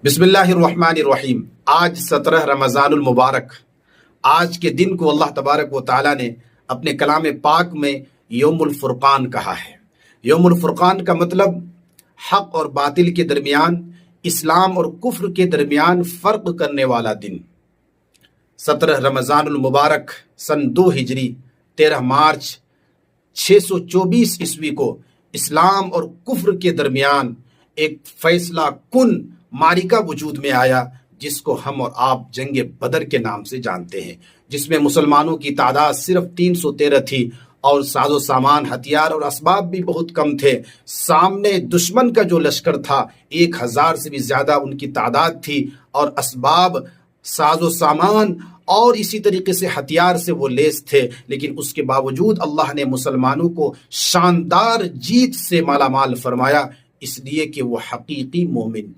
بسم اللہ الرحمن الرحیم۔ آج 17 رمضان المبارک، آج کے دن کو اللہ تبارک و تعالیٰ نے اپنے کلام پاک میں یوم الفرقان کہا ہے۔ یوم الفرقان کا مطلب حق اور باطل کے درمیان، اسلام اور کفر کے درمیان فرق کرنے والا دن۔ 17 رمضان المبارک سن 2 ہجری 13 مارچ 624 عیسوی کو اسلام اور کفر کے درمیان ایک فیصلہ کن معرکہ وجود میں آیا، جس کو ہم اور آپ جنگ بدر کے نام سے جانتے ہیں، جس میں مسلمانوں کی تعداد صرف 313 تھی اور ساز و سامان، ہتھیار اور اسباب بھی بہت کم تھے۔ سامنے دشمن کا جو لشکر تھا 1000 سے بھی زیادہ ان کی تعداد تھی، اور اسباب، ساز و سامان اور اسی طریقے سے ہتھیار سے وہ لیس تھے، لیکن اس کے باوجود اللہ نے مسلمانوں کو شاندار جیت سے مالا مال فرمایا، اس لیے کہ وہ حقیقی مومن تھے۔